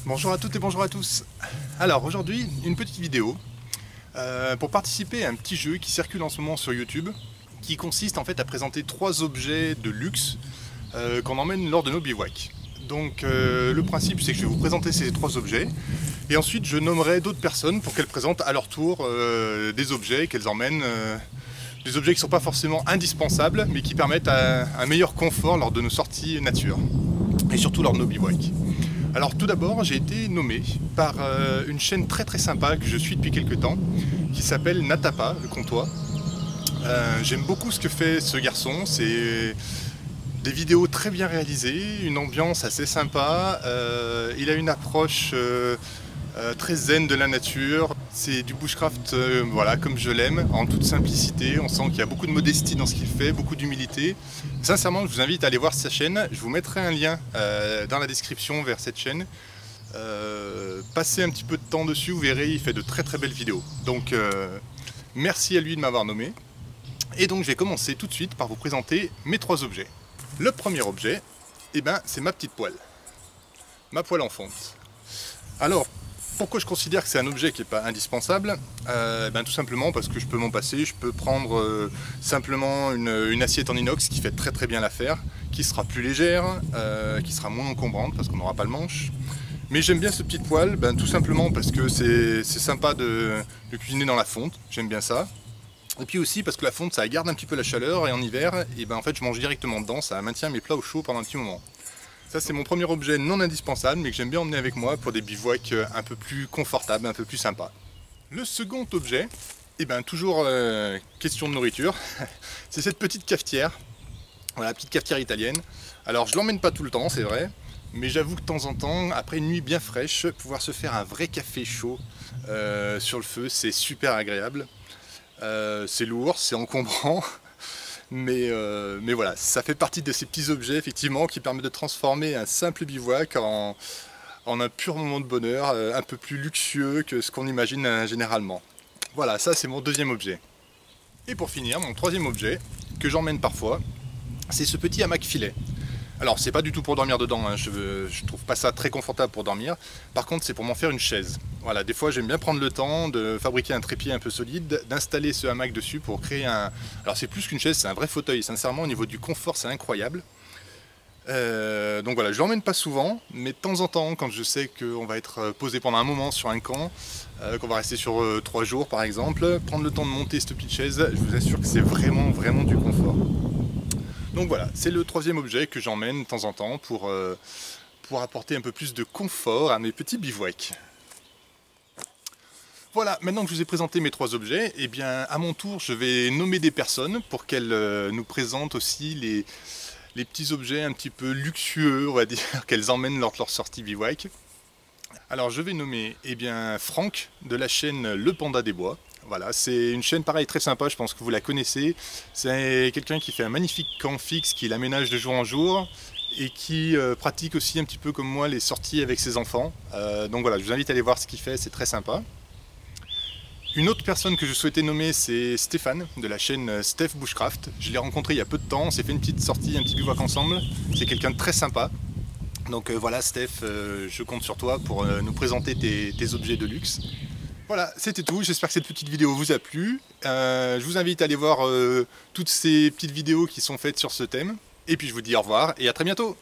Bonjour à toutes et bonjour à tous. Alors aujourd'hui, une petite vidéo pour participer à un petit jeu qui circule en ce moment sur YouTube, qui consiste en fait à présenter 3 objets de luxe qu'on emmène lors de nos bivouacs. Donc le principe, c'est que je vais vous présenter ces 3 objets et ensuite je nommerai d'autres personnes pour qu'elles présentent à leur tour des objets qu'elles emmènent, des objets qui ne sont pas forcément indispensables mais qui permettent un meilleur confort lors de nos sorties nature et surtout lors de nos bivouacs. Alors tout d'abord, j'ai été nommé par une chaîne très sympa que je suis depuis quelques temps, qui s'appelle Natapa, le Comtois. J'aime beaucoup ce que fait ce garçon, c'est des vidéos très bien réalisées, une ambiance assez sympa, il a une approche très zen de la nature, c'est du bushcraft voilà, comme je l'aime, en toute simplicité, on sent qu'il y a beaucoup de modestie dans ce qu'il fait, beaucoup d'humilité. Sincèrement, je vous invite à aller voir sa chaîne, je vous mettrai un lien dans la description vers cette chaîne. Passez un petit peu de temps dessus, vous verrez, il fait de très belles vidéos. Donc merci à lui de m'avoir nommé. Et donc je vais commencer tout de suite par vous présenter mes 3 objets. Le premier objet, eh ben, c'est ma petite poêle. Ma poêle en fonte. Alors, pourquoi je considère que c'est un objet qui n'est pas indispensable? Ben, tout simplement parce que je peux m'en passer, je peux prendre simplement une assiette en inox qui fait très bien l'affaire, qui sera plus légère, qui sera moins encombrante parce qu'on n'aura pas le manche. Mais j'aime bien ce petit poêle, ben, tout simplement parce que c'est sympa de cuisiner dans la fonte, j'aime bien ça. Et puis aussi parce que la fonte ça garde un petit peu la chaleur et en hiver, et ben, en fait je mange directement dedans, ça maintient mes plats au chaud pendant un petit moment. Ça c'est mon premier objet non indispensable mais que j'aime bien emmener avec moi pour des bivouacs un peu plus confortables, un peu plus sympas. Le second objet, et ben toujours question de nourriture, c'est cette petite cafetière, voilà, petite cafetière italienne. Alors je l'emmène pas tout le temps c'est vrai, mais j'avoue que de temps en temps, après une nuit bien fraîche, pouvoir se faire un vrai café chaud sur le feu, c'est super agréable. C'est lourd, c'est encombrant. Mais voilà, ça fait partie de ces petits objets effectivement qui permettent de transformer un simple bivouac en un pur moment de bonheur, un peu plus luxueux que ce qu'on imagine généralement. Voilà, ça c'est mon deuxième objet. Et pour finir, mon troisième objet, que j'emmène parfois, c'est ce petit hamac filet. Alors c'est pas du tout pour dormir dedans, hein. Je trouve pas ça très confortable pour dormir. Par contre c'est pour m'en faire une chaise. Voilà, des fois j'aime bien prendre le temps de fabriquer un trépied un peu solide, d'installer ce hamac dessus pour créer un... Alors c'est plus qu'une chaise, c'est un vrai fauteuil. Sincèrement au niveau du confort c'est incroyable. Donc voilà, je l'emmène pas souvent, mais de temps en temps quand je sais qu'on va être posé pendant un moment sur un camp, qu'on va rester sur 3 jours par exemple, prendre le temps de monter cette petite chaise, je vous assure que c'est vraiment du confort. Donc voilà, c'est le troisième objet que j'emmène de temps en temps pour apporter un peu plus de confort à mes petits bivouacs. Voilà, maintenant que je vous ai présenté mes 3 objets, eh bien à mon tour je vais nommer des personnes pour qu'elles nous présentent aussi les petits objets un petit peu luxueux, on va dire, qu'elles emmènent lors de leur sortie bivouac. Alors je vais nommer Franck de la chaîne Le Panda des Bois. Voilà, c'est une chaîne pareil très sympa, je pense que vous la connaissez. C'est quelqu'un qui fait un magnifique camp fixe, qui l'aménage de jour en jour et qui pratique aussi un petit peu comme moi les sorties avec ses enfants. Donc voilà, je vous invite à aller voir ce qu'il fait, c'est très sympa. Une autre personne que je souhaitais nommer, c'est Stéphane de la chaîne Steph Bushcraft. Je l'ai rencontré il y a peu de temps, on s'est fait une petite sortie, un petit bivouac ensemble. C'est quelqu'un de très sympa. Donc voilà Steph, je compte sur toi pour nous présenter tes objets de luxe. Voilà, c'était tout, j'espère que cette petite vidéo vous a plu. Je vous invite à aller voir toutes ces petites vidéos qui sont faites sur ce thème. Et puis je vous dis au revoir et à très bientôt.